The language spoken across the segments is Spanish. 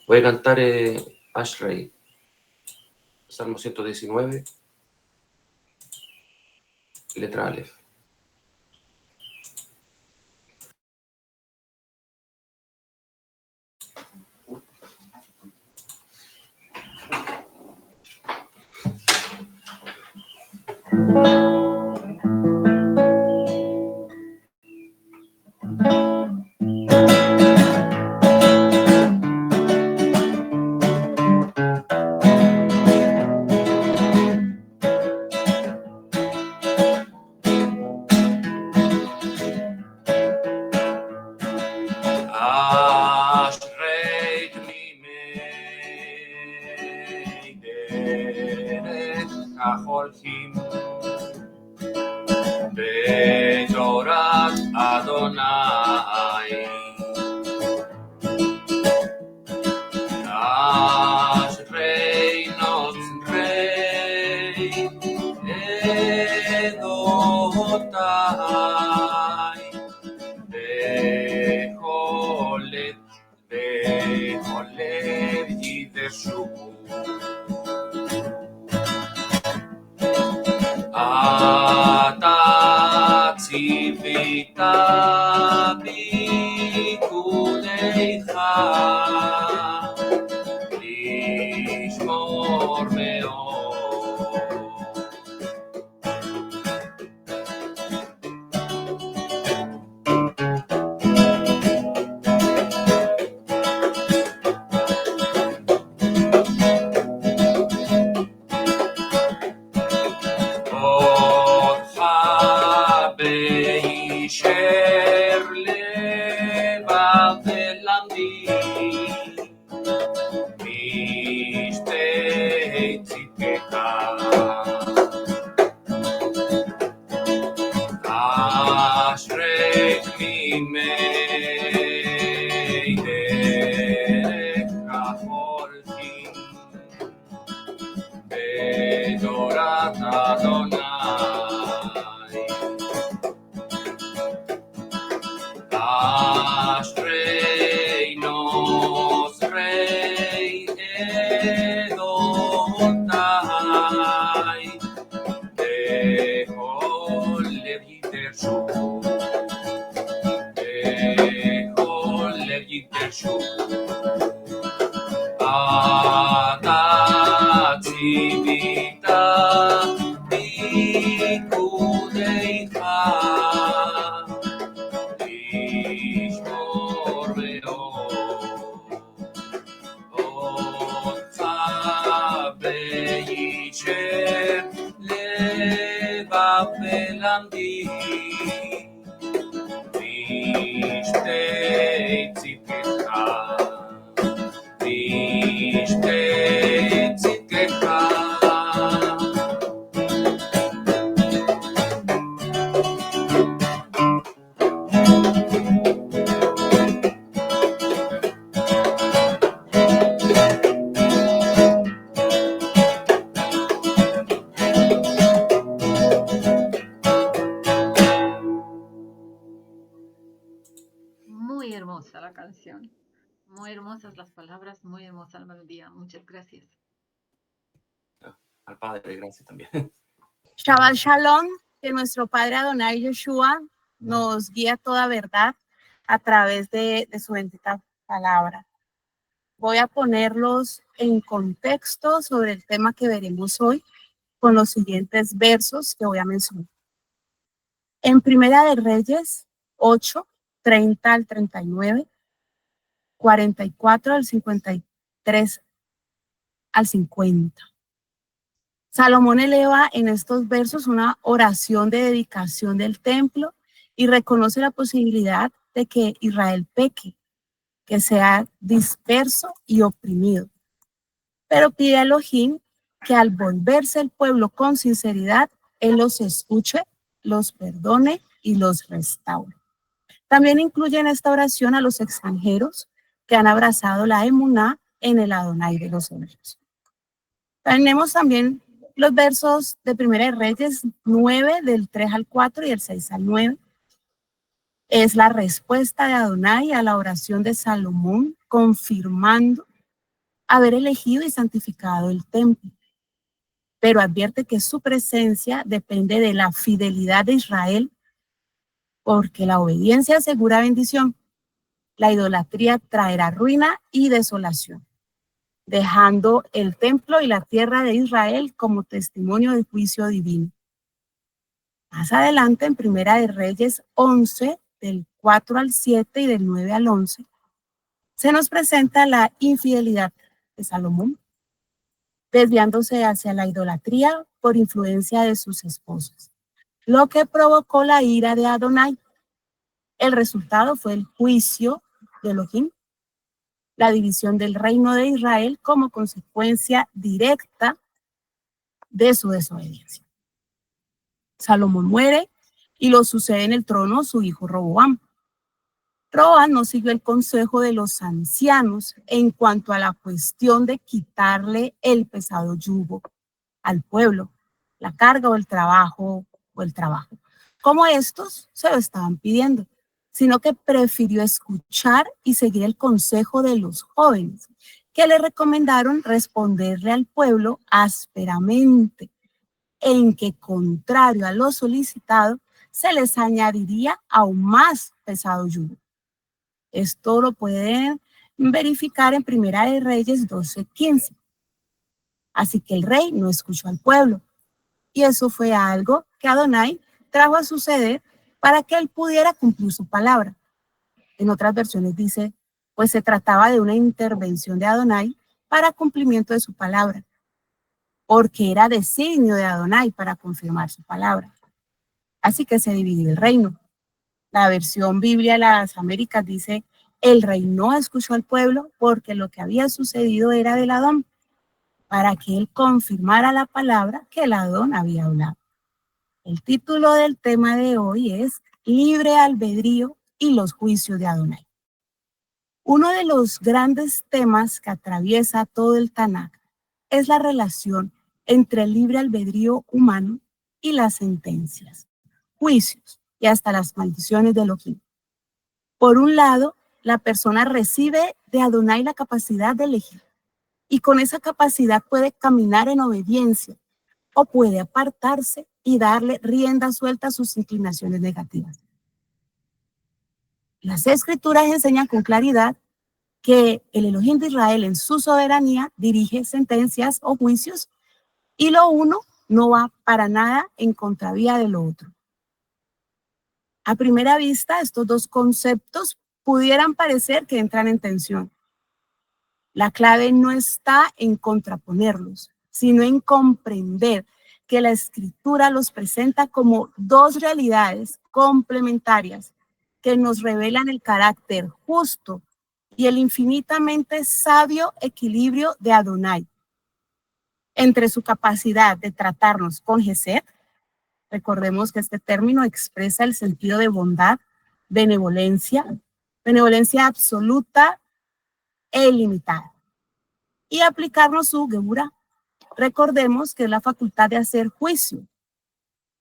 Voy a cantar Ashrei, Salmo 119, letra Aleph. ההולכים בתורת אדוני. אשרי נוצרי עדותי בכל לב ידרשו. אתה ציווית פיקודיך לשמור מאוד. Muy hermosa la canción, muy hermosas las palabras, muy hermosa la melodía. Muchas gracias. Al Padre, gracias también. Shabbat Shalom, que nuestro Padre Adonai Yeshua nos guía toda verdad a través de su bendita palabra. Voy a ponerlos en contexto sobre el tema que veremos hoy con los siguientes versos que voy a mencionar. En Primera de Reyes 8, 30 al 39, 44 al 53 al 50. Salomón eleva en estos versos una oración de dedicación del templo y reconoce la posibilidad de que Israel peque, que sea disperso y oprimido. Pero pide a Elohim que al volverse el pueblo con sinceridad, él los escuche, los perdone y los restaure. También incluye en esta oración a los extranjeros que han abrazado la emuná en el Adonai de los hebreos. Tenemos también los versos de Primera de Reyes 9, del 3 al 4 y el 6 al 9. Es la respuesta de Adonai a la oración de Salomón, confirmando haber elegido y santificado el templo, pero advierte que su presencia depende de la fidelidad de Israel, porque la obediencia asegura bendición, la idolatría traerá ruina y desolación, dejando el templo y la tierra de Israel como testimonio del juicio divino. Más adelante, en Primera de Reyes 11, del 4 al 7 y del 9 al 11, se nos presenta la infidelidad de Salomón, desviándose hacia la idolatría por influencia de sus esposas, lo que provocó la ira de Adonai. El resultado fue el juicio de Elohim, la división del reino de Israel como consecuencia directa de su desobediencia. Salomón muere y lo sucede en el trono su hijo Roboam. Roboam no siguió el consejo de los ancianos en cuanto a la cuestión de quitarle el pesado yugo al pueblo, la carga o el trabajo, como estos se lo estaban pidiendo, sino que prefirió escuchar y seguir el consejo de los jóvenes, que le recomendaron responderle al pueblo ásperamente, en que, contrario a lo solicitado, se les añadiría aún más pesado yugo. Esto lo pueden verificar en Primera de Reyes 12:15. Así que el rey no escuchó al pueblo, y eso fue algo que Adonai trajo a suceder para que él pudiera cumplir su palabra. En otras versiones dice, pues se trataba de una intervención de Adonai para cumplimiento de su palabra, porque era designio de Adonai para confirmar su palabra. Así que se dividió el reino. La versión Biblia de las Américas dice, el rey no escuchó al pueblo porque lo que había sucedido era del Adón, para que él confirmara la palabra que el Adón había hablado. El título del tema de hoy es Libre Albedrío y los juicios de Adonai. Uno de los grandes temas que atraviesa todo el Tanaj es la relación entre el libre albedrío humano y las sentencias, juicios y hasta las maldiciones de Elohim. Por un lado, la persona recibe de Adonai la capacidad de elegir y con esa capacidad puede caminar en obediencia o puede apartarse y darle rienda suelta a sus inclinaciones negativas. Las escrituras enseñan con claridad que el Elohim de Israel en su soberanía dirige sentencias o juicios y lo uno no va para nada en contravía de lo otro. A primera vista, estos dos conceptos pudieran parecer que entran en tensión. La clave no está en contraponerlos, sino en comprender que la escritura los presenta como dos realidades complementarias que nos revelan el carácter justo y el infinitamente sabio equilibrio de Adonai entre su capacidad de tratarnos con Gesed. Recordemos que este término expresa el sentido de bondad, benevolencia absoluta e ilimitada. Y aplicarnos su Geburah. Recordemos que es la facultad de hacer juicio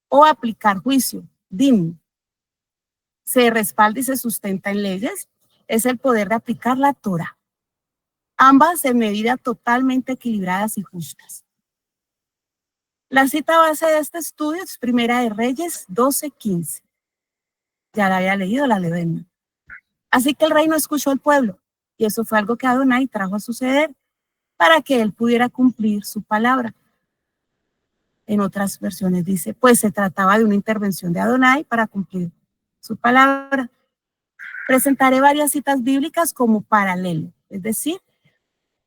o aplicar juicio, din. Se respalda y se sustenta en leyes, es el poder de aplicar la Torah. Ambas en medida totalmente equilibradas y justas. La cita base de este estudio es Primera de Reyes 12:15. Ya la había leído, la leo de mí. Así que el rey no escuchó al pueblo, y eso fue algo que Adonai trajo a suceder para que él pudiera cumplir su palabra. En otras versiones dice, pues se trataba de una intervención de Adonai para cumplir su palabra. Presentaré varias citas bíblicas como paralelo, es decir,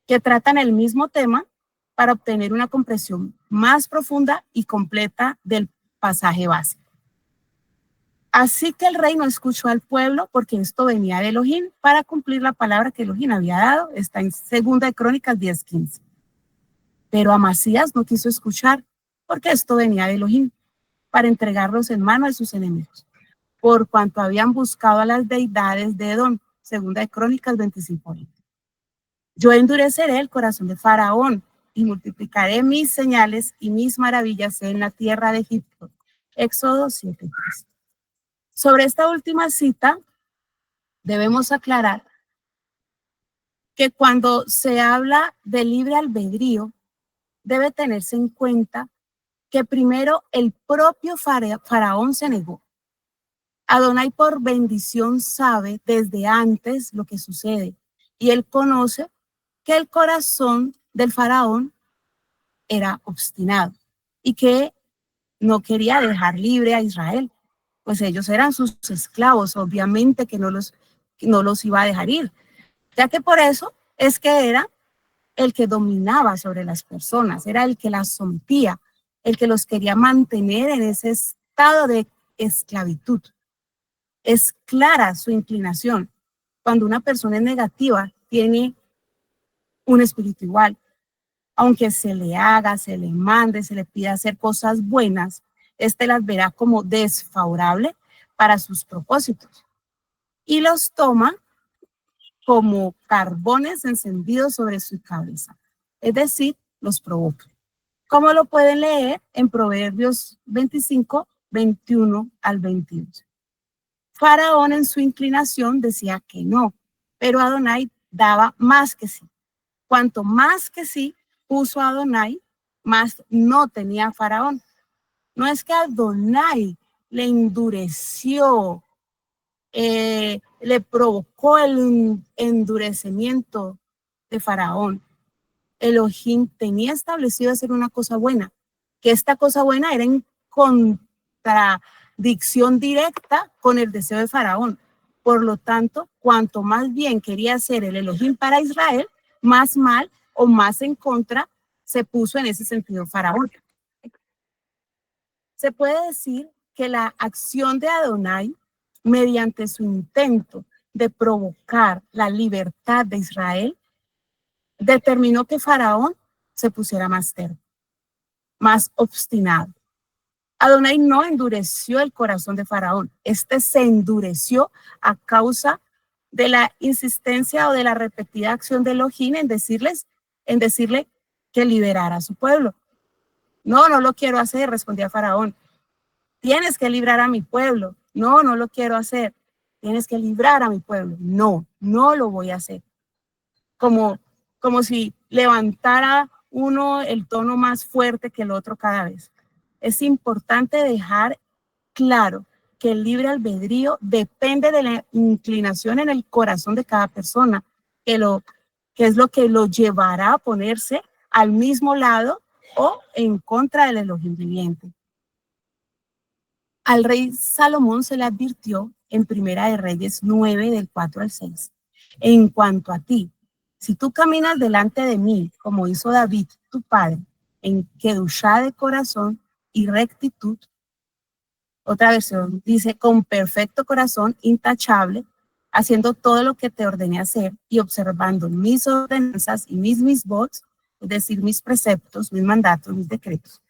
que tratan el mismo tema para obtener una comprensión más profunda y completa del pasaje básico. Así que el rey no escuchó al pueblo porque esto venía de Elohim para cumplir la palabra que Elohim había dado. Está en 2 de Crónicas 10:15. Pero Amasías no quiso escuchar porque esto venía de Elohim para entregarlos en manos de sus enemigos, por cuanto habían buscado a las deidades de Edom. 2 de Crónicas 25:20. Yo endureceré el corazón de Faraón y multiplicaré mis señales y mis maravillas en la tierra de Egipto. Éxodo 7:3. Sobre esta última cita, debemos aclarar que cuando se habla de libre albedrío, debe tenerse en cuenta que primero el propio faraón se negó. Adonai por bendición sabe desde antes lo que sucede y él conoce que el corazón del faraón era obstinado y que no quería dejar libre a Israel, pues ellos eran sus esclavos, obviamente que no los iba a dejar ir, ya que por eso es que era el que dominaba sobre las personas, era el que las sometía, el que los quería mantener en ese estado de esclavitud. Es clara su inclinación. Cuando una persona es negativa, tiene un espíritu igual. Aunque se le haga, se le mande, se le pida hacer cosas buenas, las verá como desfavorables para sus propósitos y los toma como carbones encendidos sobre su cabeza, es decir, los provoca. Como lo pueden leer en Proverbios 25, 21 al 22. Faraón en su inclinación decía que no, pero Adonai daba más que sí. Cuanto más que sí puso a Adonai, más no tenía Faraón. No es que Adonai le endureció, le provocó el endurecimiento de Faraón. Elohim tenía establecido hacer una cosa buena, que esta cosa buena era en contradicción directa con el deseo de Faraón. Por lo tanto, cuanto más bien quería hacer el Elohim para Israel, más mal o más en contra se puso en ese sentido Faraón. Se puede decir que la acción de Adonai, mediante su intento de provocar la libertad de Israel, determinó que Faraón se pusiera más terco, más obstinado. Adonai no endureció el corazón de Faraón. Este se endureció a causa de la insistencia o de la repetida acción de Elohim en decirle que liberara a su pueblo. No, no lo quiero hacer, respondía Faraón. Tienes que librar a mi pueblo. No, no lo quiero hacer. Tienes que librar a mi pueblo. No, no lo voy a hacer. Como si levantara uno el tono más fuerte que el otro cada vez. Es importante dejar claro que el libre albedrío depende de la inclinación en el corazón de cada persona, que es lo que lo llevará a ponerse al mismo lado o en contra del Elohim viviente. Al rey Salomón se le advirtió en Primera de Reyes 9, del 4 al 6. En cuanto a ti, si tú caminas delante de mí, como hizo David, tu padre, en kedushá de corazón y rectitud. Otra versión dice, con perfecto corazón, intachable, haciendo todo lo que te ordené hacer y observando mis ordenanzas y mis misbots, es decir, mis preceptos, mis mandatos, mis decretos.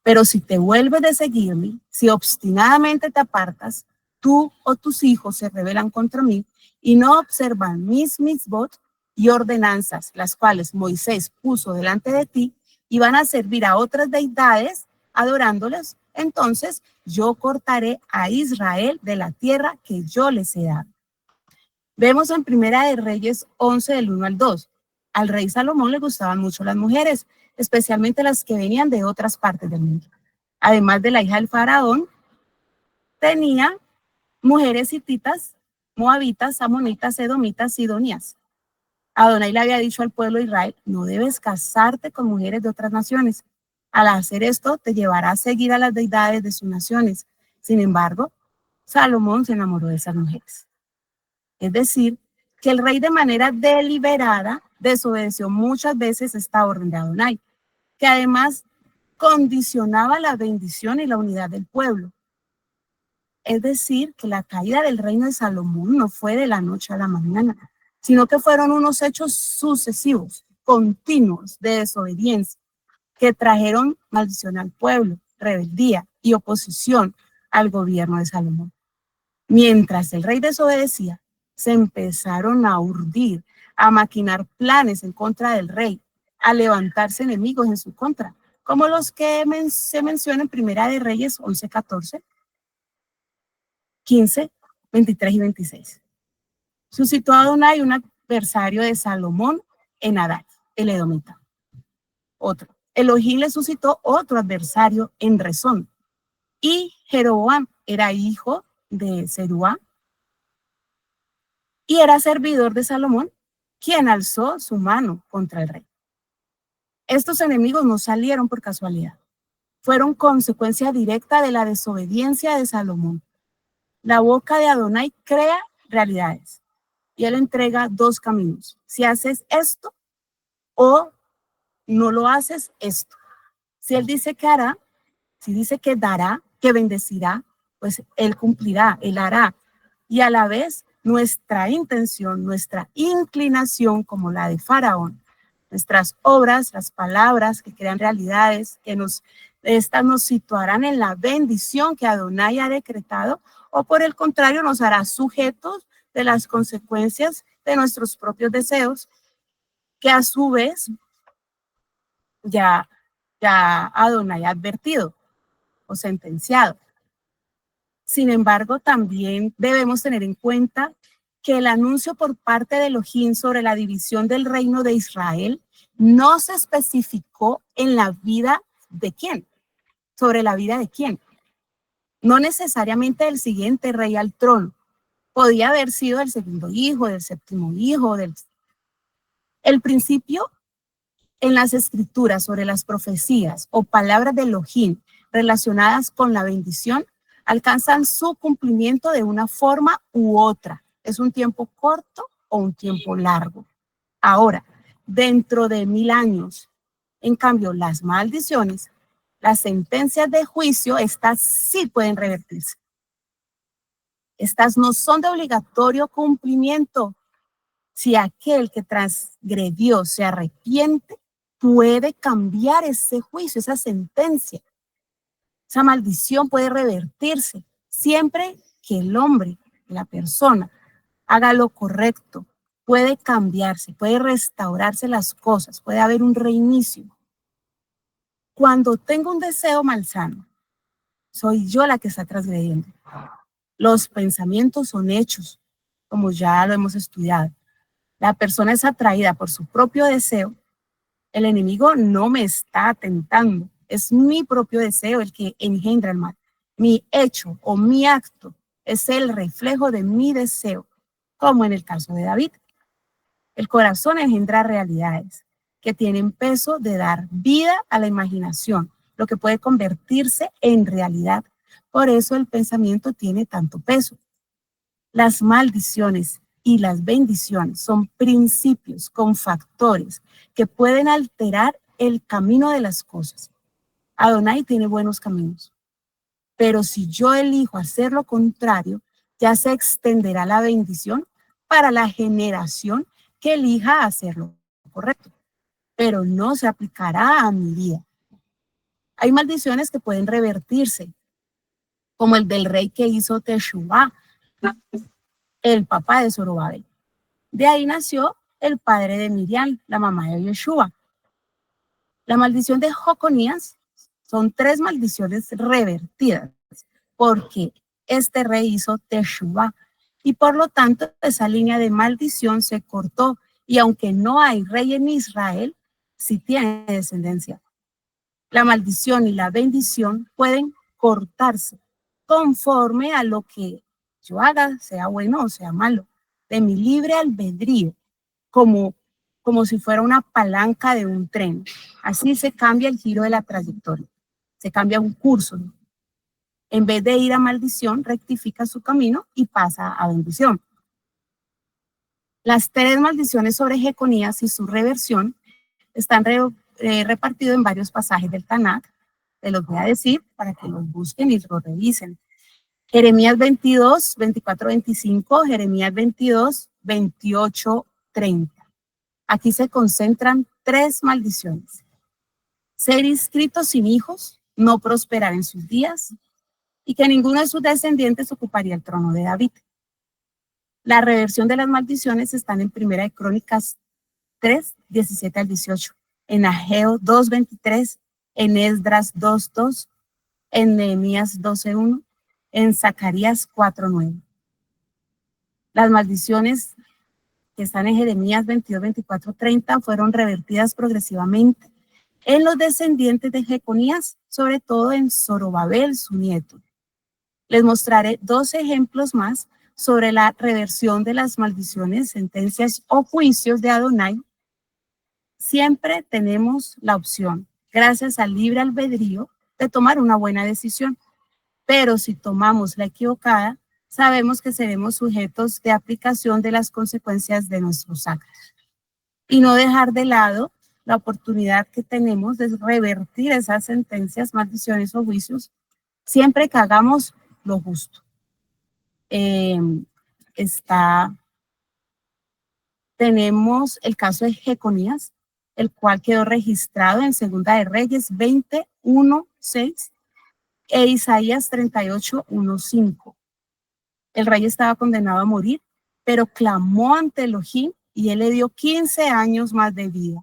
Pero si te vuelves de seguirme, si obstinadamente te apartas, tú o tus hijos se rebelan contra mí y no observan mis misbots y ordenanzas, las cuales Moisés puso delante de ti, y van a servir a otras deidades, adorándolas, entonces yo cortaré a Israel de la tierra que yo les he dado. Vemos en Primera de Reyes 11, del 1 al 2. Al rey Salomón le gustaban mucho las mujeres, especialmente las que venían de otras partes del mundo. Además de la hija del faraón, tenía mujeres hititas, moabitas, amonitas, edomitas, sidonias. Adonai le había dicho al pueblo de Israel, no debes casarte con mujeres de otras naciones. Al hacer esto, te llevará a seguir a las deidades de sus naciones. Sin embargo, Salomón se enamoró de esas mujeres. Es decir, que el rey de manera deliberada desobedeció muchas veces esta orden de Adonai, que además condicionaba la bendición y la unidad del pueblo. Es decir, que la caída del reino de Salomón no fue de la noche a la mañana, sino que fueron unos hechos sucesivos, continuos de desobediencia, que trajeron maldición al pueblo, rebeldía y oposición al gobierno de Salomón. Mientras el rey desobedecía, se empezaron a urdir, a maquinar planes en contra del rey, a levantarse enemigos en su contra, como los que se mencionan en Primera de Reyes 11, 14, 15, 23 y 26. Suscitó Adonai una adversario de Salomón en Hadad, el edomita. Otro. Elohim le suscitó otro adversario en Rezón. Y Jeroboam era hijo de Zeruá y era servidor de Salomón, quien alzó su mano contra el rey. Estos enemigos no salieron por casualidad. Fueron consecuencia directa de la desobediencia de Salomón. La boca de Adonai crea realidades y él entrega dos caminos. Si haces esto o no lo haces, esto. Si él dice que hará, si dice que dará, que bendecirá, pues él cumplirá, él hará. Y a la vez nuestra intención, nuestra inclinación, como la de Faraón, nuestras obras, las palabras que crean realidades, estas nos situarán en la bendición que Adonai ha decretado, o por el contrario nos hará sujetos de las consecuencias de nuestros propios deseos, que a su vez ya Adonai ha advertido o sentenciado. Sin embargo, también debemos tener en cuenta que el anuncio por parte de Elohim sobre la división del reino de Israel no se especificó en la vida de quién, sobre la vida de quién. No necesariamente del siguiente rey al trono. Podía haber sido el segundo hijo, del séptimo hijo. El principio en las escrituras sobre las profecías o palabras de Elohim relacionadas con la bendición alcanzan su cumplimiento de una forma u otra. ¿Es un tiempo corto o un tiempo largo? Ahora, dentro de 1000 años, en cambio, las maldiciones, las sentencias de juicio, estas sí pueden revertirse. Estas no son de obligatorio cumplimiento. Si aquel que transgredió se arrepiente, puede cambiar ese juicio, esa sentencia. Esa maldición puede revertirse siempre que el hombre, la persona, haga lo correcto. Puede cambiarse, puede restaurarse las cosas, puede haber un reinicio. Cuando tengo un deseo malsano, soy yo la que está transgrediendo. Los pensamientos son hechos, como ya lo hemos estudiado. La persona es atraída por su propio deseo. El enemigo no me está tentando. Es mi propio deseo el que engendra el mal. Mi hecho o mi acto es el reflejo de mi deseo, como en el caso de David. El corazón engendra realidades que tienen peso de dar vida a la imaginación, lo que puede convertirse en realidad. Por eso el pensamiento tiene tanto peso. Las maldiciones y las bendiciones son principios con factores que pueden alterar el camino de las cosas. Adonai tiene buenos caminos, pero si yo elijo hacer lo contrario, ya se extenderá la bendición para la generación que elija hacer lo correcto, pero no se aplicará a mi vida. Hay maldiciones que pueden revertirse, como el del rey que hizo Teshuvá, el papá de Zorobabel. De ahí nació el padre de Miriam, la mamá de Yeshua. La maldición de Joconías son 3 maldiciones revertidas, porque este rey hizo Teshuvá, y por lo tanto esa línea de maldición se cortó, y aunque no hay rey en Israel, sí tiene descendencia. La maldición y la bendición pueden cortarse conforme a lo que yo haga, sea bueno o sea malo, de mi libre albedrío, como si fuera una palanca de un tren. Así se cambia el giro de la trayectoria, se cambia un curso. En vez de ir a maldición, rectifica su camino y pasa a bendición. Las 3 maldiciones sobre Jeconías y su reversión están repartidos en varios pasajes del Tanakh. Te los voy a decir para que los busquen y los revisen. Jeremías 22, 24, 25, Jeremías 22, 28, 30. Aquí se concentran 3 maldiciones. Ser inscrito sin hijos, no prosperar en sus días, y que ninguno de sus descendientes ocuparía el trono de David. La reversión de las maldiciones están en Primera de Crónicas 3, 17 al 18, en Ageo 2, 23, en Esdras 2, 2, en Nehemías 12, 1, en Zacarías 4, 9. Las maldiciones que están en Jeremías 22, 24, 30, fueron revertidas progresivamente en los descendientes de Jeconías, sobre todo en Zorobabel, su nieto. Les mostraré 2 ejemplos más sobre la reversión de las maldiciones, sentencias o juicios de Adonai. Siempre tenemos la opción, gracias al libre albedrío, de tomar una buena decisión. Pero si tomamos la equivocada, sabemos que seremos sujetos de aplicación de las consecuencias de nuestros actos. Y no dejar de lado la oportunidad que tenemos de revertir esas sentencias, maldiciones o juicios, siempre que hagamos lo justo. Tenemos el caso de Jeconías, el cual quedó registrado en Segunda de Reyes 21:6 e Isaías 38:1-5. El rey estaba condenado a morir, pero clamó ante Elohim y él le dio 15 años más de vida.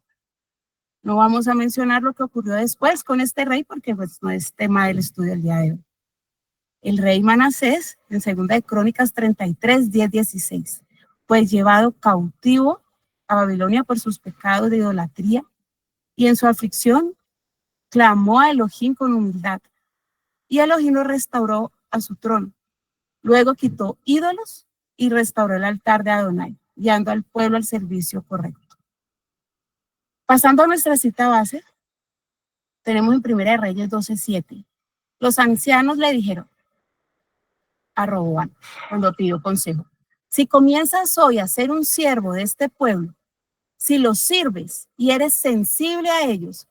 No vamos a mencionar lo que ocurrió después con este rey porque pues, no es tema del estudio del día de hoy. El rey Manasés, en Segunda de Crónicas 33, 10-16, fue llevado cautivo a Babilonia por sus pecados de idolatría y en su aflicción clamó a Elohim con humildad y Elohim lo restauró a su trono. Luego quitó ídolos y restauró el altar de Adonai, guiando al pueblo al servicio correcto. Pasando a nuestra cita base, tenemos en Primera de Reyes 12:7. Los ancianos le dijeron a Roboam, cuando pidió consejo: si comienzas hoy a ser un siervo de este pueblo, si los sirves y eres sensible a ellos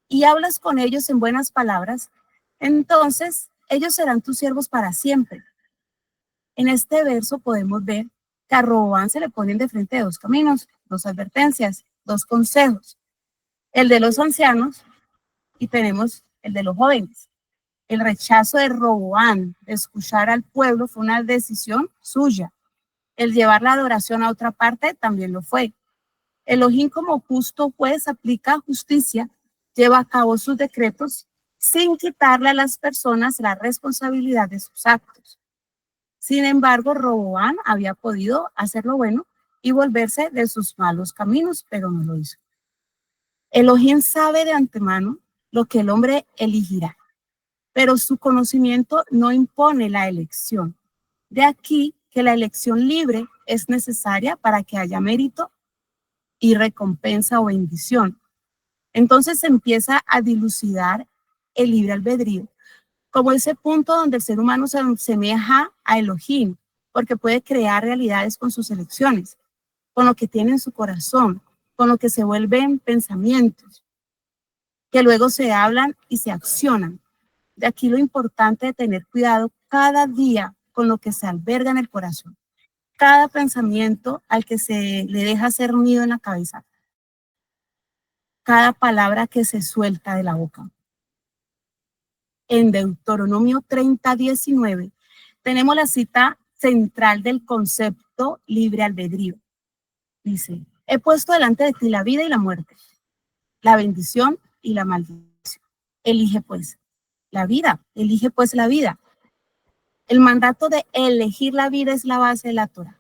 y hablas con ellos en buenas palabras, entonces ellos serán tus siervos para siempre. En este verso podemos ver que a Roboam se le ponen de frente 2 caminos, 2 advertencias, 2 consejos. El de los ancianos y tenemos el de los jóvenes. El rechazo de Roboam de escuchar al pueblo fue una decisión suya. El llevar la adoración a otra parte también lo fue. Elohim, como justo juez, aplica justicia, lleva a cabo sus decretos sin quitarle a las personas la responsabilidad de sus actos. Sin embargo, Roboam había podido hacer lo bueno y volverse de sus malos caminos, pero no lo hizo. Elohim sabe de antemano lo que el hombre elegirá, pero su conocimiento no impone la elección. De aquí que la elección libre es necesaria para que haya mérito y recompensa o bendición. Entonces se empieza a dilucidar el libre albedrío como ese punto donde el ser humano se asemeja a Elohim, porque puede crear realidades con sus elecciones, con lo que tiene en su corazón, con lo que se vuelven pensamientos, que luego se hablan y se accionan. De aquí lo importante de tener cuidado cada día con lo que se alberga en el corazón, cada pensamiento al que se le deja ser nido en la cabeza, cada palabra que se suelta de la boca. En Deuteronomio 30:19 tenemos la cita central del concepto libre albedrío. Dice: he puesto delante de ti la vida y la muerte, la bendición y la maldición. Elige pues la vida, elige pues la vida. El mandato de elegir la vida es la base de la Torá.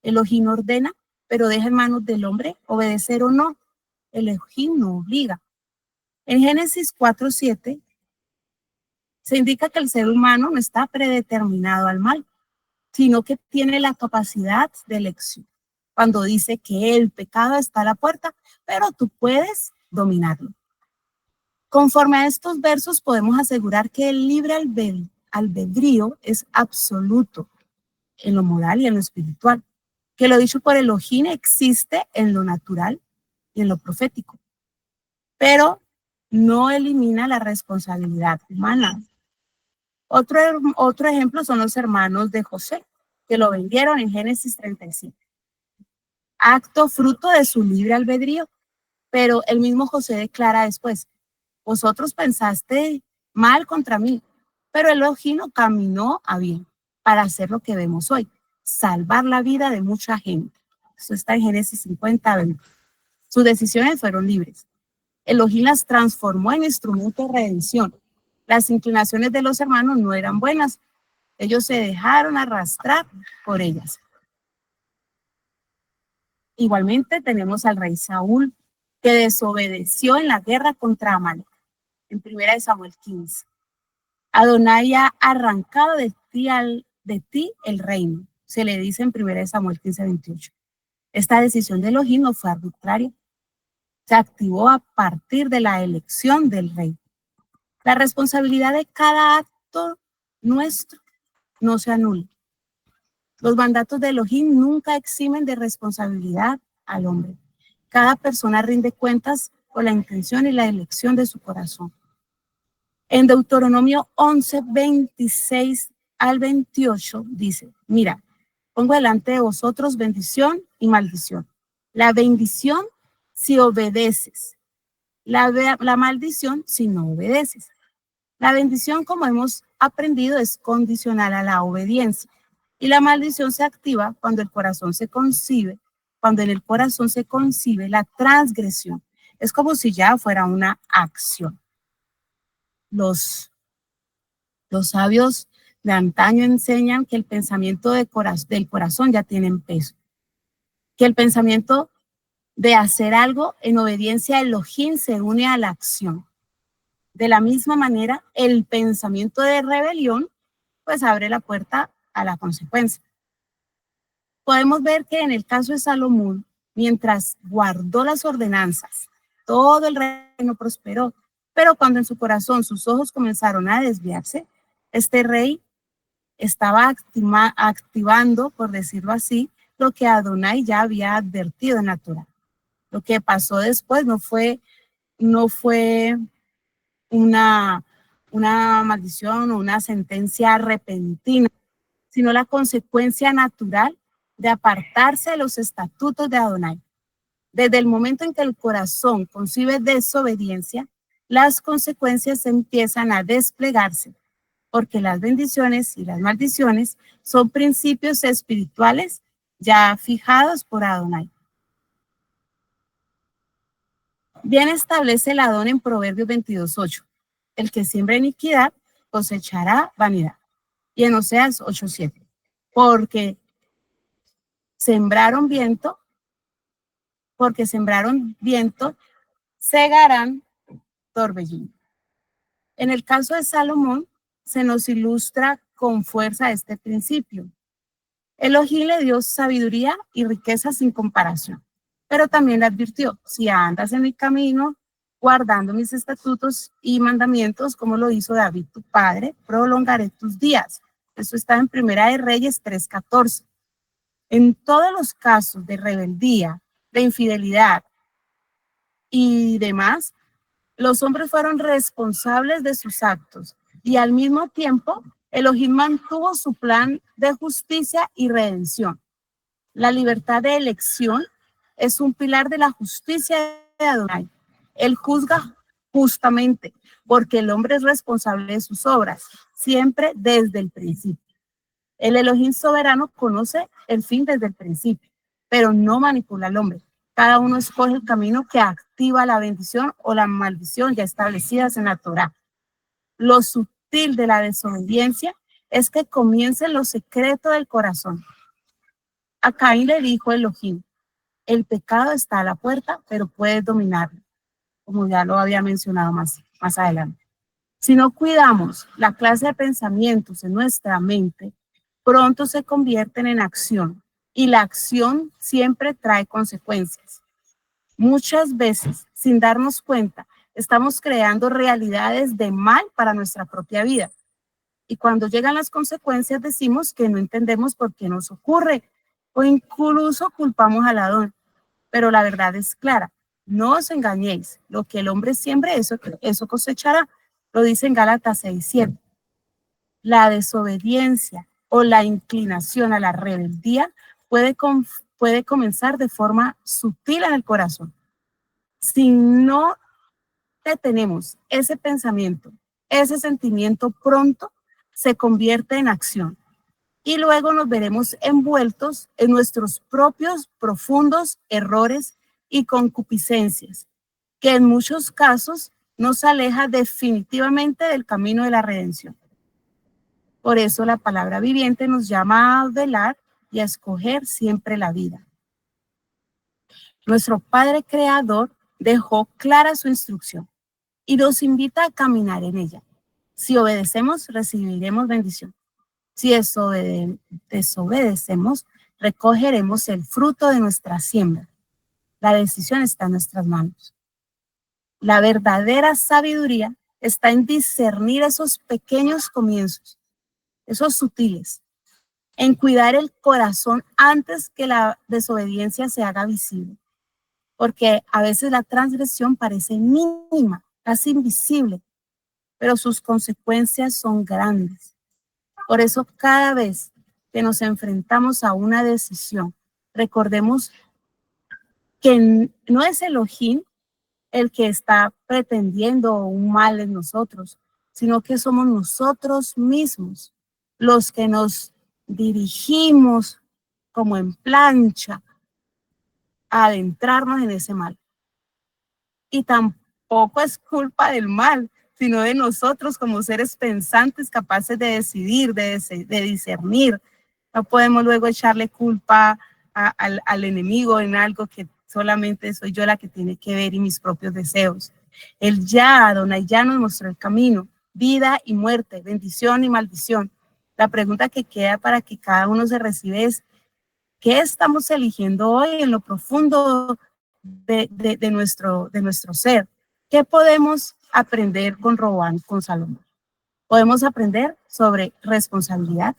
Elohim ordena, pero deja en manos del hombre obedecer o no. Elohim no obliga. En Génesis 4:7 se indica que el ser humano no está predeterminado al mal, sino que tiene la capacidad de elección. Cuando dice que el pecado está a la puerta, pero tú puedes dominarlo. Conforme a estos versos podemos asegurar que el libre albedrío es absoluto en lo moral y en lo espiritual, que lo dicho por Elohim existe en lo natural y en lo profético, pero no elimina la responsabilidad humana. Otro ejemplo son los hermanos de José, que lo vendieron en Génesis 35. Acto fruto de su libre albedrío, pero el mismo José declara después: vosotros pensaste mal contra mí, pero Elohim caminó a bien para hacer lo que vemos hoy, salvar la vida de mucha gente. Eso está en Génesis 50:20. Sus decisiones fueron libres. Elohim las transformó en instrumento de redención. Las inclinaciones de los hermanos no eran buenas. Ellos se dejaron arrastrar por ellas. igualmente tenemos al rey Saúl, que desobedeció en la guerra contra Amalek, en 1 Samuel 15. Adonai ha arrancado de ti el reino, se le dice en 1 Samuel 15, 28. Esta decisión de Elohim no fue arbitraria, se activó a partir de la elección del rey. La responsabilidad de cada acto nuestro no se anula. Los mandatos de Elohim nunca eximen de responsabilidad al hombre. Cada persona rinde cuentas por la intención y la elección de su corazón. En Deuteronomio 11, 26 al 28 dice, mira, pongo delante de vosotros bendición y maldición. La bendición si obedeces, la maldición si no obedeces. La bendición, como hemos aprendido, es condicional a la obediencia. Y la maldición se activa cuando el corazón se concibe, cuando en el corazón se concibe la transgresión. Es como si ya fuera una acción. Los sabios de antaño enseñan que el pensamiento del corazón ya tiene peso. Que el pensamiento de hacer algo en obediencia a Elohim se une a la acción. De la misma manera, el pensamiento de rebelión pues abre la puerta a la consecuencia. Podemos ver que en el caso de Salomón, mientras guardó las ordenanzas, todo el reino prosperó, pero cuando en su corazón sus ojos comenzaron a desviarse, este rey estaba activando, por decirlo así, lo que Adonai ya había advertido en la Torá. Lo que pasó después no fue una maldición o una sentencia repentina, sino la consecuencia natural de apartarse de los estatutos de Adonai. Desde el momento en que el corazón concibe desobediencia, las consecuencias empiezan a desplegarse, porque las bendiciones y las maldiciones son principios espirituales ya fijados por Adonai. Bien establece el Adón en Proverbios 22:8. El que siembra iniquidad cosechará vanidad. Y en Oseas 8:7. Porque sembraron viento, segarán torbellino. En el caso de Salomón, se nos ilustra con fuerza este principio. Elohim le dio sabiduría y riqueza sin comparación, pero también le advirtió, si andas en mi camino, guardando mis estatutos y mandamientos, como lo hizo David tu padre, prolongaré tus días. Eso está en 1 de Reyes 3:14. En todos los casos de rebeldía, de infidelidad y demás, los hombres fueron responsables de sus actos y al mismo tiempo Elohim mantuvo su plan de justicia y redención. La libertad de elección es un pilar de la justicia de Adonai. Él juzga justamente porque el hombre es responsable de sus obras, siempre desde el principio. El Elohim soberano conoce el fin desde el principio, pero no manipula al hombre. Cada uno escoge el camino que activa la bendición o la maldición ya establecidas en la Torá. Lo sutil de la desobediencia es que comience en lo secreto del corazón. A Caín le dijo Elohim, el pecado está a la puerta, pero puedes dominarlo, como ya lo había mencionado más adelante. Si no cuidamos la clase de pensamientos en nuestra mente, pronto se convierten en acción, y la acción siempre trae consecuencias. Muchas veces, sin darnos cuenta, estamos creando realidades de mal para nuestra propia vida. Y cuando llegan las consecuencias decimos que no entendemos por qué nos ocurre o incluso culpamos al Adón. Pero la verdad es clara, no os engañéis, lo que el hombre siembre, eso cosechará. Lo dice en Gálatas 6:7. La desobediencia o la inclinación a la rebeldía puede comenzar de forma sutil en el corazón. Si no detenemos ese pensamiento, ese sentimiento pronto se convierte en acción y luego nos veremos envueltos en nuestros propios profundos errores y concupiscencias, que en muchos casos nos aleja definitivamente del camino de la redención. Por eso la palabra viviente nos llama a velar y a escoger siempre la vida. Nuestro Padre Creador dejó clara su instrucción y nos invita a caminar en ella. Si obedecemos, recibiremos bendición. Si desobedecemos, recogeremos el fruto de nuestra siembra. La decisión está en nuestras manos. La verdadera sabiduría está en discernir esos pequeños comienzos, esos sutiles, en cuidar el corazón antes que la desobediencia se haga visible. Porque a veces la transgresión parece mínima, casi invisible, pero sus consecuencias son grandes. Por eso cada vez que nos enfrentamos a una decisión, recordemos que no es Elohim el que está pretendiendo un mal en nosotros, sino que somos nosotros mismos los que nos dirigimos como en plancha a adentrarnos en ese mal. Y tampoco es culpa del mal, sino de nosotros como seres pensantes capaces de decidir, de discernir. No podemos luego echarle culpa al enemigo en algo que solamente soy yo la que tiene que ver y mis propios deseos. Él ya, Adonai, ya nos mostró el camino, vida y muerte, bendición y maldición. La pregunta que queda para que cada uno se reciba es, ¿qué estamos eligiendo hoy en lo profundo de nuestro ser? ¿Qué podemos aprender con Roboam, con Salomón? Podemos aprender sobre responsabilidad,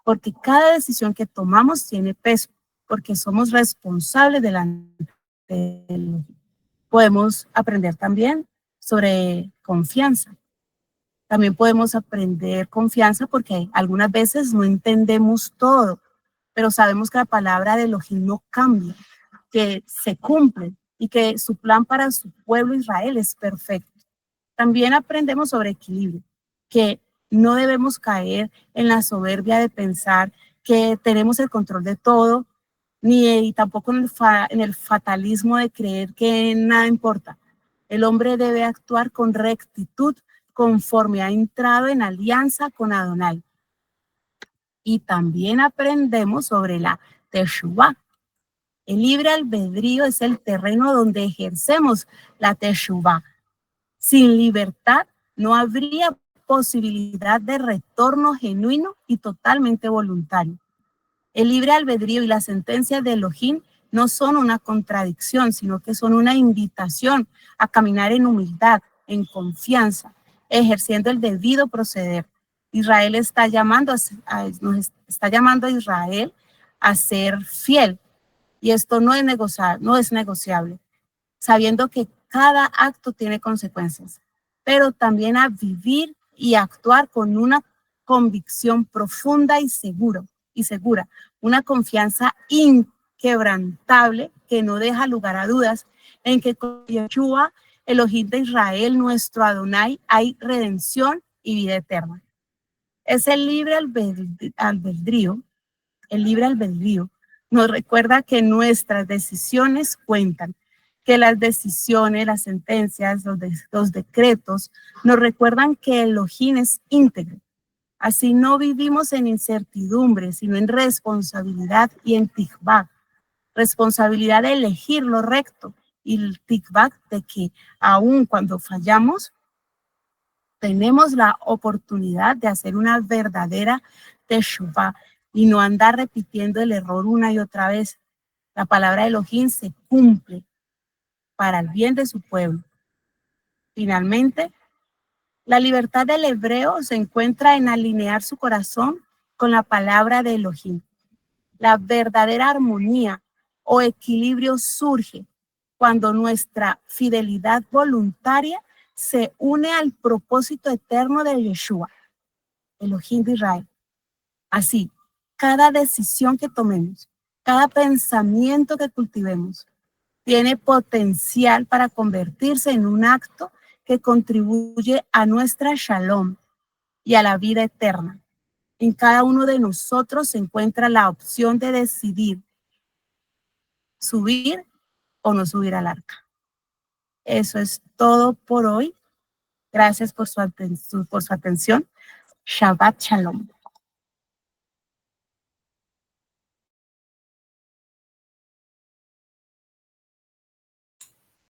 porque cada decisión que tomamos tiene peso, porque somos responsables delante de él. Podemos aprender también sobre confianza. También podemos aprender confianza porque algunas veces no entendemos todo, pero sabemos que la palabra de Elohim no cambia, que se cumple y que su plan para su pueblo Israel es perfecto. También aprendemos sobre equilibrio, que no debemos caer en la soberbia de pensar que tenemos el control de todo, ni tampoco en el fatalismo de creer que nada importa. El hombre debe actuar con rectitud conforme ha entrado en alianza con Adonai. Y también aprendemos sobre la Teshuvah. El libre albedrío es el terreno donde ejercemos la Teshuvah. Sin libertad no habría posibilidad de retorno genuino y totalmente voluntario. El libre albedrío y la sentencia de Elohim no son una contradicción, sino que son una invitación a caminar en humildad, en confianza, ejerciendo el debido proceder. Israel está llamando nos está llamando a Israel a ser fiel, y esto no es negociable, sabiendo que cada acto tiene consecuencias, pero también a vivir y actuar con una convicción profunda y segura, una confianza inquebrantable que no deja lugar a dudas en que con Yeshua, Elohim de Israel, nuestro Adonai, hay redención y vida eterna. Es el libre albedrío nos recuerda que nuestras decisiones cuentan, que las decisiones, las sentencias, los decretos nos recuerdan que Elohim es íntegro. Así no vivimos en incertidumbre, sino en responsabilidad y en tikvah. Responsabilidad de elegir lo recto y el tikvah de que aun cuando fallamos, tenemos la oportunidad de hacer una verdadera teshuvah y no andar repitiendo el error una y otra vez. La palabra de Elohim se cumple para el bien de su pueblo. Finalmente, la libertad del hebreo se encuentra en alinear su corazón con la palabra de Elohim. La verdadera armonía o equilibrio surge cuando nuestra fidelidad voluntaria se une al propósito eterno de Yeshua, Elohim de Israel. Así, cada decisión que tomemos, cada pensamiento que cultivemos, tiene potencial para convertirse en un acto que contribuye a nuestra shalom y a la vida eterna. En cada uno de nosotros se encuentra la opción de decidir subir o no subir al arca. Eso es todo por hoy. Gracias por su atención. Shabbat Shalom.